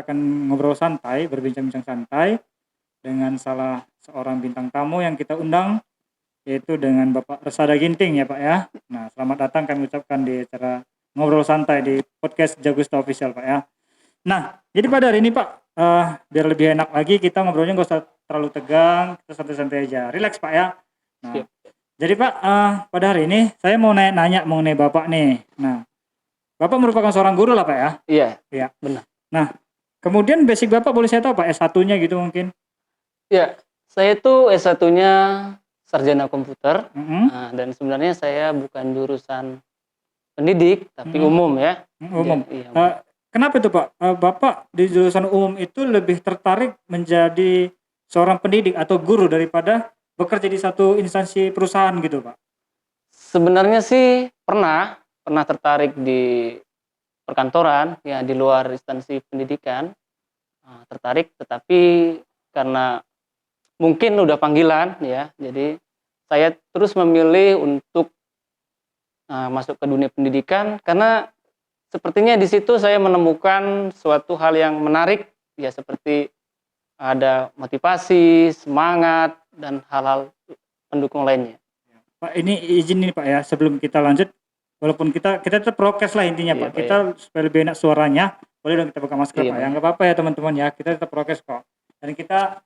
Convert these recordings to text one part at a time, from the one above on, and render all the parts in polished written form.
akan ngobrol santai, berbincang-bincang santai dengan salah seorang bintang tamu yang kita undang, yaitu dengan Bapak Resada Ginting ya Pak ya. Nah, selamat datang kami ucapkan di acara ngobrol santai di podcast Jagusta Official Pak ya. Nah, jadi pada hari ini Pak, biar lebih enak lagi kita ngobrolnya nggak usah terlalu tegang, kita santai-santai aja, relax Pak ya. Nah, Siap. jadi Pak, pada hari ini saya mau nanya mengenai Bapak nih. Nah, Bapak merupakan seorang guru lah Pak ya. Iya, Iya. benar. Nah, kemudian basic Bapak boleh saya tahu Pak, S1-nya gitu mungkin? Ya, saya itu S1-nya sarjana komputer. Mhm. Dan sebenarnya saya bukan jurusan pendidik, tapi Mhm. umum ya. Umum. Iya, umum. Kenapa itu Pak? Bapak di jurusan umum itu lebih tertarik menjadi seorang pendidik atau guru daripada bekerja di satu instansi perusahaan gitu Pak? Sebenarnya sih pernah tertarik di perkantoran, ya di luar instansi pendidikan, tertarik, tetapi karena mungkin udah panggilan ya, jadi saya terus memilih untuk masuk ke dunia pendidikan karena sepertinya di situ saya menemukan suatu hal yang menarik, ya seperti ada motivasi, semangat, dan hal-hal pendukung lainnya. Pak, ini izin nih Pak ya, sebelum kita lanjut, walaupun kita tetap prokes lah intinya Iya, Pak. Pak, Kita ya. supaya lebih enak suaranya, boleh dong kita buka masker Iya, Pak Pak, ya. ya. Nggak apa-apa ya teman-teman ya, kita tetap prokes kok. Dan kita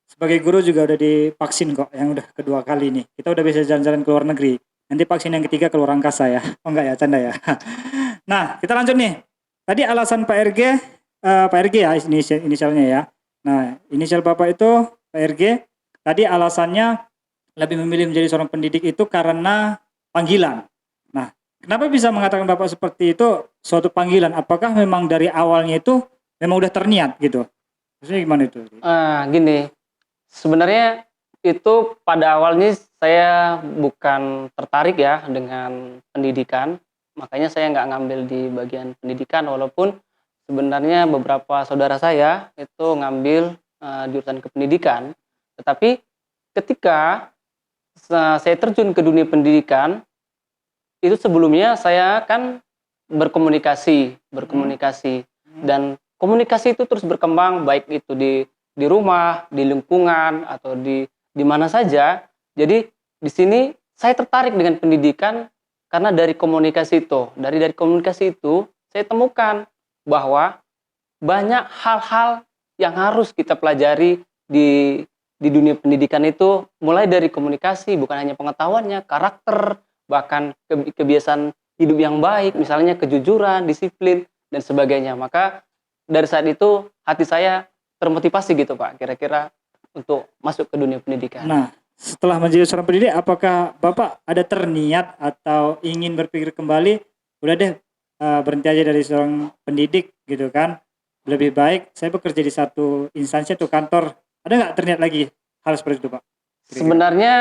sebagai guru juga udah divaksin kok, yang udah kedua kali nih. Kita udah bisa jalan-jalan ke luar negeri. Nanti vaksin yang ketiga ke luar angkasa ya. Oh enggak ya, canda ya. Nah, kita lanjut nih. Tadi alasan Pak RG, Pak RG ya inisialnya ya. Nah, inisial Bapak itu Pak RG. Tadi alasannya lebih memilih menjadi seorang pendidik itu karena panggilan. Nah, kenapa bisa mengatakan Bapak seperti itu suatu panggilan? Apakah memang dari awalnya itu memang udah terniat gitu? Maksudnya gimana itu? Gini, sebenarnya itu pada awalnya saya bukan tertarik ya dengan pendidikan, makanya saya nggak ngambil di bagian pendidikan, walaupun sebenarnya beberapa saudara saya itu ngambil jurusan kependidikan. Tetapi ketika saya terjun ke dunia pendidikan, itu sebelumnya saya kan berkomunikasi, dan komunikasi itu terus berkembang, baik itu di rumah, di lingkungan, atau di mana saja. Jadi di sini saya tertarik dengan pendidikan karena dari komunikasi itu. Dari komunikasi itu saya temukan bahwa banyak hal-hal yang harus kita pelajari di dunia pendidikan itu, mulai dari komunikasi, bukan hanya pengetahuannya, karakter, bahkan kebiasaan hidup yang baik, misalnya kejujuran, disiplin, dan sebagainya. Maka dari saat itu hati saya termotivasi gitu Pak, kira-kira untuk masuk ke dunia pendidikan. Nah, setelah menjadi seorang pendidik, apakah Bapak ada terniat atau ingin berpikir kembali, udah deh berhenti aja dari seorang pendidik gitu kan? Lebih baik saya bekerja di satu instansi atau kantor. Ada nggak terniat lagi hal seperti itu Pak? Kira-kira. Sebenarnya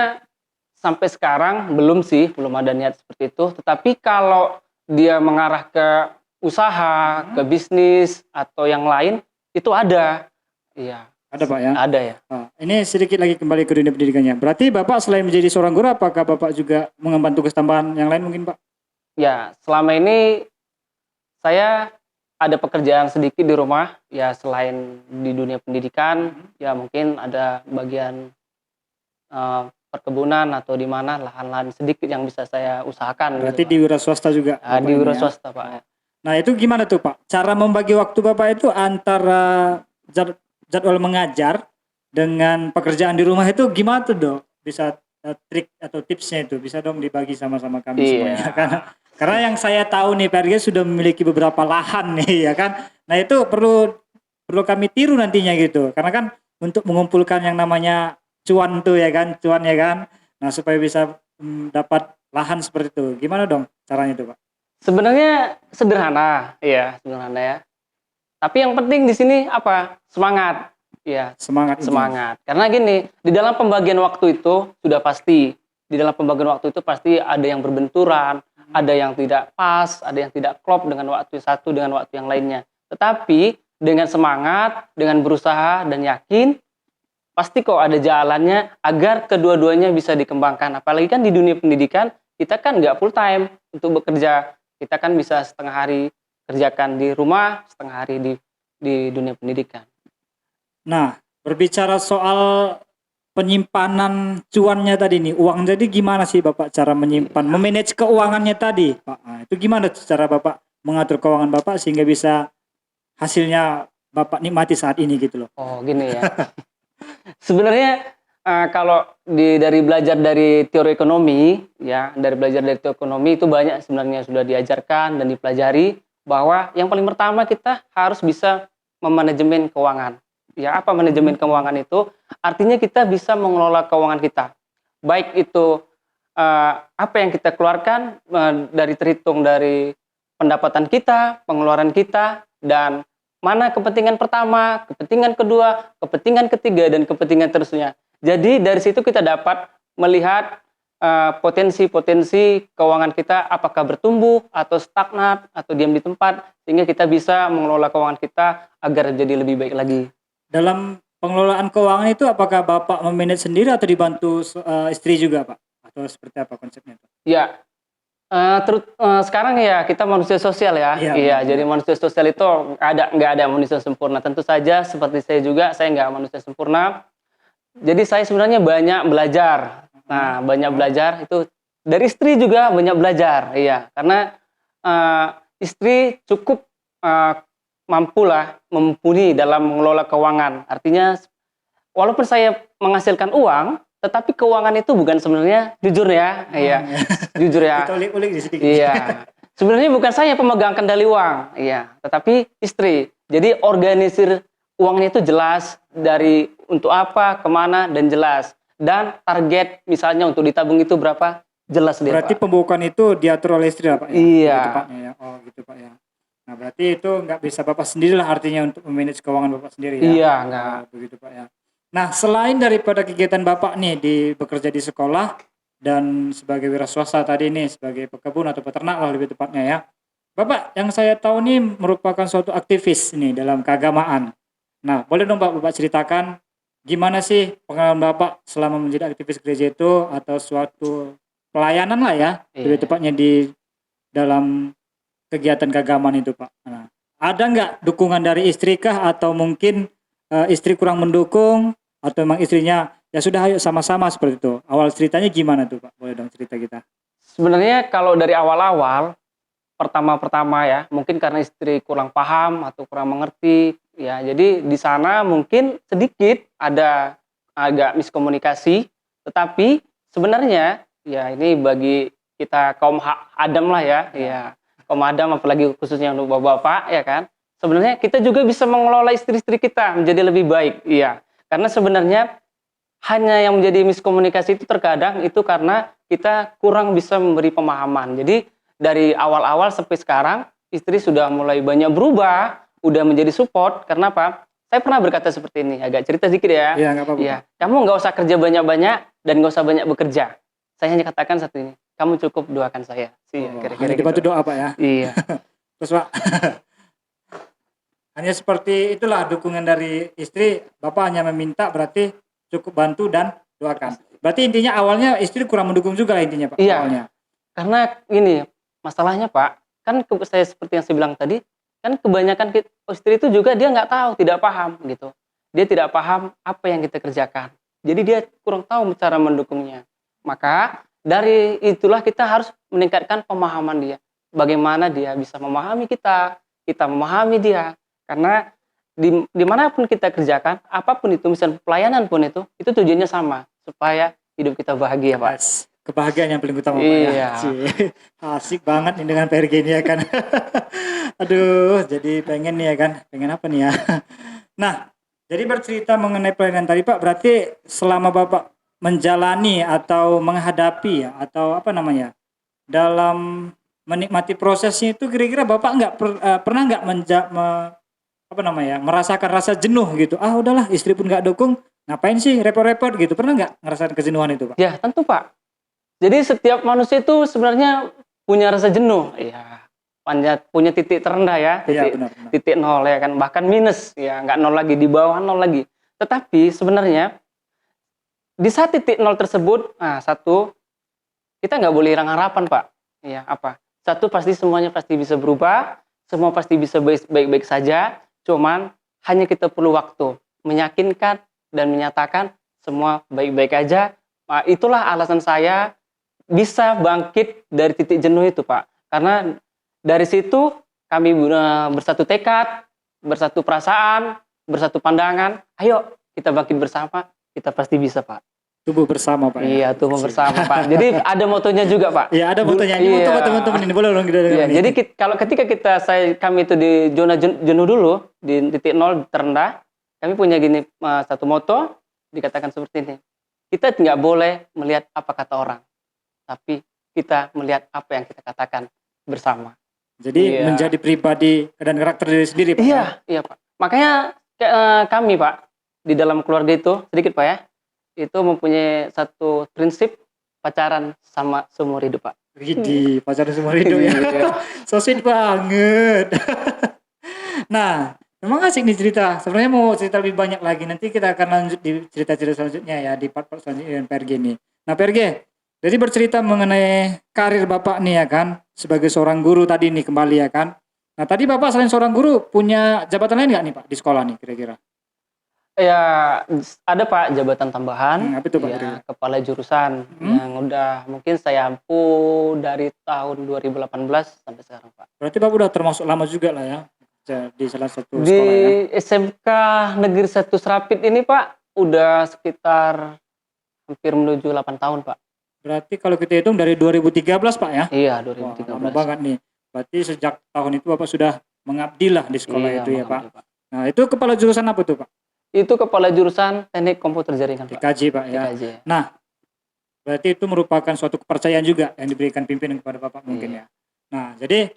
sampai sekarang belum sih, belum ada niat seperti itu. Tetapi kalau dia mengarah ke usaha, ke bisnis, atau yang lain, itu ada. Iya. Ada Pak ya? Ada ya. Nah, ini sedikit lagi kembali ke dunia pendidikannya. Berarti Bapak selain menjadi seorang guru, apakah Bapak juga mengemban tugas tambahan yang lain mungkin Pak? Ya, selama ini saya ada pekerjaan sedikit di rumah, ya selain di dunia pendidikan, ya mungkin ada bagian perkebunan atau di mana lahan-lahan sedikit yang bisa saya usahakan. Berarti gitu, di wira swasta juga? di wira swasta Pak. Nah itu gimana tuh Pak? Cara membagi waktu Bapak itu antara jadwal mengajar dengan pekerjaan di rumah itu gimana tuh dok? Bisa trik atau tipsnya itu bisa dong dibagi sama-sama kami semuanya. Karena yang saya tahu nih PRG sudah memiliki beberapa lahan nih ya kan. Nah itu perlu kami tiru nantinya gitu. Karena kan untuk mengumpulkan yang namanya cuan tuh ya kan, cuan ya kan. Nah supaya bisa dapat lahan seperti itu. Gimana dong caranya tuh Pak? Sebenarnya sederhana ya. Tapi yang penting di sini apa? Semangat. Ya, Semangat. Karena gini, di dalam pembagian waktu itu sudah pasti. Di dalam pembagian waktu itu pasti ada yang berbenturan, ada yang tidak pas, ada yang tidak klop dengan waktu satu dengan waktu yang lainnya. Tetapi dengan semangat, dengan berusaha dan yakin, pasti kok ada jalannya agar kedua-duanya bisa dikembangkan. Apalagi kan di dunia pendidikan, kita kan nggak full time untuk bekerja. Kita kan bisa setengah hari kerjakan di rumah, setengah hari di di dunia pendidikan. Nah, berbicara soal penyimpanan cuannya tadi nih, uang jadi gimana sih Bapak cara menyimpan, memanage keuangannya tadi, Pak? Nah, itu gimana cara Bapak mengatur keuangan Bapak sehingga bisa hasilnya Bapak nikmati saat ini gitu loh. Oh, gini ya. Sebenarnya kalau dari belajar dari teori ekonomi, ya, dari belajar dari teori ekonomi itu banyak sebenarnya sudah diajarkan dan dipelajari bahwa yang paling pertama kita harus bisa memanajemen keuangan. Ya, apa manajemen keuangan itu? Artinya kita bisa mengelola keuangan kita. Baik itu apa yang kita keluarkan dari terhitung dari pendapatan kita, pengeluaran kita, dan mana kepentingan pertama, kepentingan kedua, kepentingan ketiga, dan kepentingan terusnya. Jadi dari situ kita dapat melihat potensi-potensi keuangan kita apakah bertumbuh atau stagnan atau diam di tempat, sehingga kita bisa mengelola keuangan kita agar jadi lebih baik lagi. Dalam pengelolaan keuangan itu apakah Bapak memanage sendiri atau dibantu istri juga Pak? Atau seperti apa konsepnya Pak? Ya, sekarang ya kita manusia sosial ya. Iya, Iya, benar. jadi manusia sosial itu nggak ada manusia sempurna. Tentu saja seperti saya juga, saya nggak manusia sempurna. Jadi saya sebenarnya banyak belajar. Nah, banyak belajar itu dari istri juga banyak belajar. Iya, karena istri cukup mampulah mumpuni dalam mengelola keuangan. Artinya walaupun saya menghasilkan uang, tetapi keuangan itu bukan sebenarnya jujur ya. Iya. Jujur ya. Kita ulik-ulik di sedikit. Iya. Sebenarnya bukan saya pemegang kendali uang, iya, tetapi istri. Jadi organisir uangnya itu jelas dari untuk apa, kemana, dan jelas. Dan target misalnya untuk ditabung itu berapa, jelas dia. Berarti Pak. pembukuan itu diatur oleh istri lah Pak ya? Iya. Gitu, Paknya, ya? Oh gitu Pak ya. Nah berarti itu nggak bisa Bapak sendiri lah artinya untuk memanage keuangan Bapak sendiri ya? Iya, nggak. Oh, begitu Pak ya. Nah selain daripada kegiatan Bapak nih bekerja di sekolah dan sebagai wira swasta tadi nih sebagai pekebun atau peternak lah lebih tepatnya ya. Bapak yang saya tahu nih merupakan suatu aktivis nih dalam keagamaan. Nah boleh dong Bapak ceritakan gimana sih pengalaman Bapak selama menjadi aktivis gereja itu atau suatu pelayanan lah ya, lebih Iya. tepatnya di dalam kegiatan keagamaan itu Pak. Nah, ada nggak dukungan dari istri kah atau mungkin istri kurang mendukung atau memang istrinya ya sudah ayo sama-sama seperti itu. Awal ceritanya gimana tuh Pak? Boleh dong cerita kita. Sebenarnya kalau dari awal-awal, pertama-pertama ya, mungkin karena istri kurang paham atau kurang mengerti, ya. Jadi di sana mungkin sedikit ada agak miskomunikasi, tetapi sebenarnya ya ini bagi kita kaum Adam lah ya, ya kaum Adam apalagi khususnya untuk bapak-bapak ya kan. Sebenarnya kita juga bisa mengelola istri-istri kita menjadi lebih baik, iya. Karena sebenarnya hanya yang menjadi miskomunikasi itu terkadang itu karena kita kurang bisa memberi pemahaman. Jadi dari awal-awal sampai sekarang istri sudah mulai banyak berubah, udah menjadi support. Karena apa? Saya pernah berkata seperti ini, agak cerita sedikit ya. Iya nggak apa-apa. Ya, kamu nggak usah kerja banyak-banyak dan nggak usah banyak bekerja. Saya hanya katakan satu ini, kamu cukup doakan saya. Sih, Oh, kira-kira hanya dibantu gitu. doa Pak ya. Iya. Terus Pak, hanya seperti itulah dukungan dari istri. Bapak hanya meminta berarti cukup bantu dan doakan. Berarti intinya awalnya istri kurang mendukung juga lah intinya Pak. Iya. Awalnya. Karena ini masalahnya Pak, kan saya seperti yang saya bilang tadi, kan kebanyakan istri itu juga dia nggak tahu, tidak paham gitu. Dia tidak paham apa yang kita kerjakan. Jadi dia kurang tahu cara mendukungnya. Maka dari itulah kita harus meningkatkan pemahaman dia. Bagaimana dia bisa memahami kita memahami dia. Karena dimanapun kita kerjakan, apapun itu, misalnya pelayanan pun itu tujuannya sama, supaya hidup kita bahagia Pak. Yes. Kebahagiaan yang paling utama Pak Iya. ya. Cie, asik banget nih dengan PRG ini ya kan. Aduh, jadi pengen nih ya kan. Pengen apa nih ya. Nah, jadi bercerita mengenai pelayanan tadi Pak, berarti selama Bapak menjalani atau menghadapi ya, atau apa namanya, dalam menikmati prosesnya itu kira-kira Bapak pernah nggak apa namanya, merasakan rasa jenuh gitu. Ah udahlah istri pun nggak dukung, ngapain sih repot-repot gitu. Pernah nggak ngerasain kejenuhan itu Pak? Ya tentu Pak. Jadi setiap manusia itu sebenarnya punya rasa jenuh. Iya. Punya titik terendah ya. Iya benar. Titik nol ya kan. Bahkan minus ya. Nggak nol lagi. Di bawah nol lagi. Tetapi sebenarnya di saat titik nol tersebut. Nah satu. Kita nggak boleh hilang harapan Pak. Iya apa. Satu pasti semuanya pasti bisa berubah. Semua pasti bisa baik-baik saja. Cuman hanya kita perlu waktu meyakinkan dan menyatakan semua baik-baik aja. Nah, itulah alasan saya bisa bangkit dari titik jenuh itu, Pak. Karena dari situ kami bersatu tekad, bersatu perasaan, bersatu pandangan. Ayo kita bangkit bersama, kita pasti bisa, Pak. Tubuh bersama Pak ya. Iya, tumbuh bersama, Pak. Jadi ada motonya juga, Pak. Iya ada fotonya. Ini foto Iya. buat teman-teman ini boleh dong kita dengar Iya, nih. jadi kalau ketika kami itu di zona jenuh dulu, di titik nol terendah, kami punya gini satu moto dikatakan seperti ini. Kita tidak boleh melihat apa kata orang, tapi kita melihat apa yang kita katakan bersama. Jadi Iya. menjadi pribadi dan karakter diri sendiri Pak. Iya, iya, Pak. Makanya kami, Pak, di dalam keluarga itu sedikit, Pak ya, itu mempunyai satu prinsip pacaran sama seumur hidup, Pak. Widih, pacaran seumur hidup ya. Iya. So sweet banget. Nah, memang asik nih cerita. Sebenarnya mau cerita lebih banyak lagi. Nanti kita akan lanjut di cerita-cerita selanjutnya ya, di part-part selanjutnya dengan PRG nih. Nah, PRG, jadi bercerita mengenai karir Bapak nih ya kan, sebagai seorang guru tadi nih kembali ya kan. Nah, tadi Bapak selain seorang guru punya jabatan lain nggak nih Pak di sekolah nih kira-kira? Ya, ada, Pak, jabatan tambahan. Apa itu Pak? Ya, kira-kira? kepala jurusan yang udah mungkin saya ampuh dari tahun 2018 sampai sekarang, Pak. Berarti Bapak udah termasuk lama juga lah ya di salah satu Di sekolah ya. SMK Negeri 1 Serapit ini, Pak, udah sekitar hampir menuju 8 tahun, Pak. Berarti kalau kita hitung dari 2013 Pak ya? Iya, Wah, 2013. lama banget nih. Berarti sejak tahun itu Bapak sudah mengabdi lah di sekolah Iya, itu ya Pak. mengabdi, Pak. Nah, itu kepala jurusan apa tuh Pak? Itu kepala jurusan Teknik Komputer Jaringan, Pak. TKJ Pak ya. TKJ. Nah, berarti itu merupakan suatu kepercayaan juga yang diberikan pimpinan kepada Bapak mungkin Iya. ya. Nah, jadi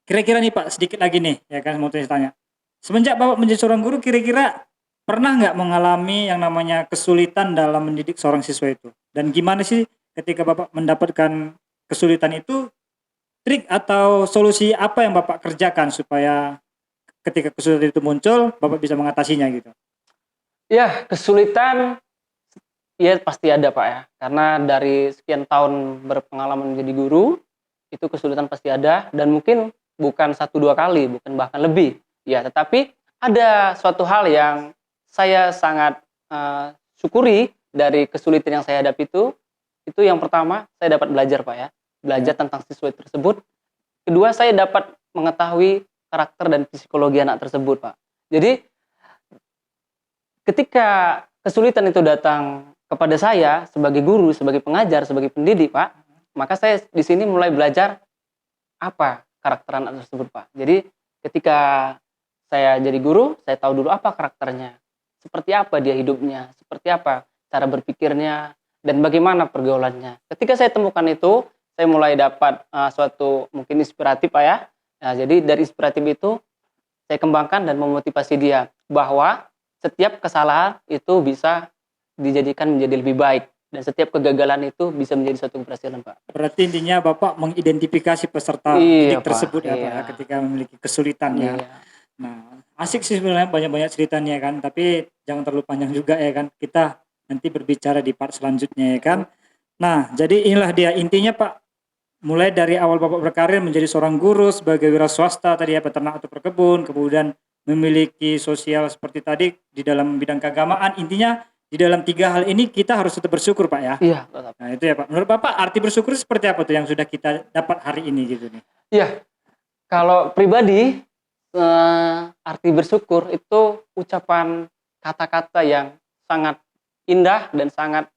kira-kira nih Pak, sedikit lagi nih ya kan mau saya tanya. Semenjak Bapak menjadi seorang guru kira-kira pernah nggak mengalami yang namanya kesulitan dalam mendidik seorang siswa itu? Dan gimana sih ketika Bapak mendapatkan kesulitan itu, trik atau solusi apa yang Bapak kerjakan supaya ketika kesulitan itu muncul, Bapak bisa mengatasinya gitu? Ya, kesulitan ya pasti ada, Pak ya. Karena dari sekian tahun berpengalaman menjadi guru, itu kesulitan pasti ada dan mungkin bukan 1-2 kali, bukan bahkan lebih. Ya, tetapi ada suatu hal yang saya sangat syukuri dari kesulitan yang saya hadapi itu yang pertama saya dapat belajar, Pak ya. Belajar tentang siswa tersebut. Kedua, saya dapat mengetahui karakter dan psikologi anak tersebut, Pak. Jadi ketika kesulitan itu datang kepada saya sebagai guru, sebagai pengajar, sebagai pendidik, Pak, maka saya di sini mulai belajar apa karakter anak tersebut, Pak. Jadi ketika saya jadi guru, saya tahu dulu apa karakternya, seperti apa dia hidupnya, seperti apa cara berpikirnya, dan bagaimana pergaulannya. Ketika saya temukan itu, saya mulai dapat suatu mungkin inspiratif, Pak ya. Nah, jadi dari inspiratif itu saya kembangkan dan memotivasi dia bahwa setiap kesalahan itu bisa dijadikan menjadi lebih baik dan setiap kegagalan itu bisa menjadi suatu keberhasilan, Pak. Berarti intinya Bapak mengidentifikasi peserta Iya, didik Pak. tersebut ya Pak ya, Iya. ketika memiliki kesulitan ya. Iya. Nah, asik sih sebenarnya banyak-banyak ceritanya kan, tapi jangan terlalu panjang juga ya kan. Kita nanti berbicara di part selanjutnya ya kan. Nah, jadi inilah dia intinya Pak. Mulai dari awal Bapak berkarir menjadi seorang guru sebagai wira swasta tadi ya, peternak atau perkebun, kemudian memiliki sosial seperti tadi di dalam bidang keagamaan. Intinya di dalam 3 hal ini kita harus tetap bersyukur Pak ya. Iya, tetap. Nah itu ya Pak. Menurut Bapak arti bersyukur seperti apa tuh yang sudah kita dapat hari ini gitu nih? Iya. Kalau pribadi arti bersyukur itu ucapan kata-kata yang sangat indah dan sangat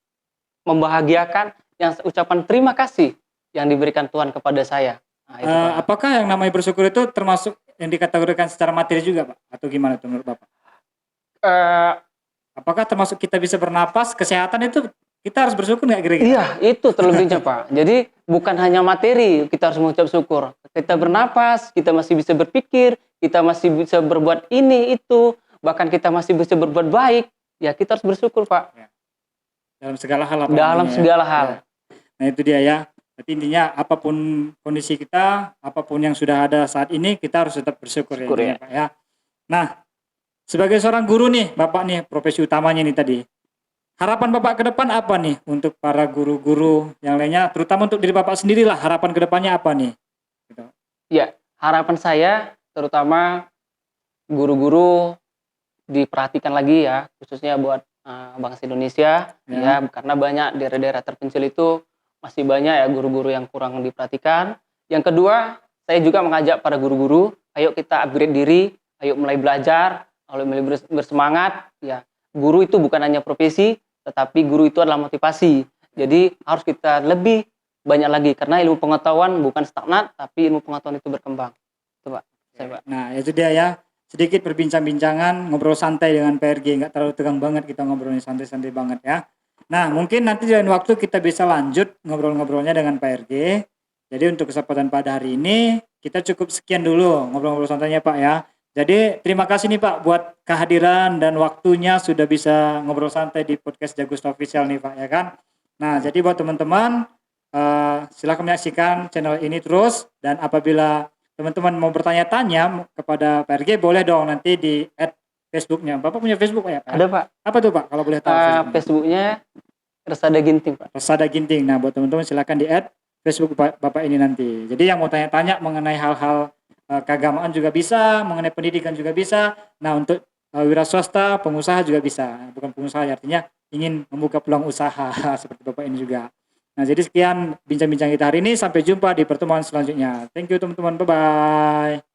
membahagiakan, yang ucapan terima kasih yang diberikan Tuhan kepada saya. Nah, itu, Pak. Apakah yang namanya bersyukur itu termasuk yang dikategorikan secara materi juga Pak? Atau gimana tuh menurut Bapak? Eh, Apakah termasuk kita bisa bernapas, kesehatan itu kita harus bersyukur nggak kira-kira? Iya, itu terlebihnya, Pak. Jadi bukan hanya materi kita harus mengucap syukur. Kita bernapas, kita masih bisa berpikir, kita masih bisa berbuat ini itu, bahkan kita masih bisa berbuat baik. Ya kita harus bersyukur, Pak. Dalam segala hal apa? Dalam intinya, segala ya. hal. Nah itu dia ya. Berarti intinya apapun kondisi kita, apapun yang sudah ada saat ini, kita harus tetap bersyukur Syukur, ya, Pak ya. Nah, sebagai seorang guru nih, Bapak nih profesi utamanya nih tadi. Harapan Bapak ke depan apa nih untuk para guru-guru yang lainnya, terutama untuk diri Bapak sendirilah, harapan ke depannya apa nih? Gitu. Ya, harapan saya terutama guru-guru diperhatikan lagi ya, khususnya buat bangsa Indonesia ya, karena banyak daerah-daerah terpencil itu masih banyak ya guru-guru yang kurang diperhatikan. Yang kedua, saya juga mengajak para guru-guru, ayo kita upgrade diri, ayo mulai belajar, ayo mulai bersemangat ya. Guru itu bukan hanya profesi, tetapi guru itu adalah motivasi. Jadi harus kita lebih banyak lagi karena ilmu pengetahuan bukan stagnan, tapi ilmu pengetahuan itu berkembang. Itu Pak. Saya, Pak. Nah, itu dia ya. Sedikit berbincang-bincangan, ngobrol santai dengan PRG, nggak terlalu tegang banget, kita ngobrolnya santai-santai banget ya. Nah, mungkin nanti di lain waktu kita bisa lanjut ngobrol-ngobrolnya dengan PRG. Jadi untuk kesempatan pada hari ini, kita cukup sekian dulu ngobrol-ngobrol santainya Pak ya. Jadi terima kasih nih Pak buat kehadiran dan waktunya sudah bisa ngobrol santai di podcast Jagusta Official nih Pak ya kan. Nah, jadi buat teman-teman, silakan menyaksikan channel ini terus, dan apabila teman-teman mau bertanya-tanya kepada PRG boleh dong nanti di add Facebooknya. Bapak punya Facebook ya Pak? Ada Pak. Apa tuh Pak kalau boleh tahu? Facebooknya Resada Ginting Pak. Resada Ginting. Nah buat teman-teman silakan di add Facebook Bapak ini nanti. Jadi yang mau tanya-tanya mengenai hal-hal keagamaan juga bisa, mengenai pendidikan juga bisa. Nah untuk wira swasta, pengusaha juga bisa. Bukan pengusaha artinya ingin membuka peluang usaha seperti Bapak ini juga. Nah, jadi sekian bincang-bincang kita hari ini. Sampai jumpa di pertemuan selanjutnya. Thank you teman-teman. Bye-bye.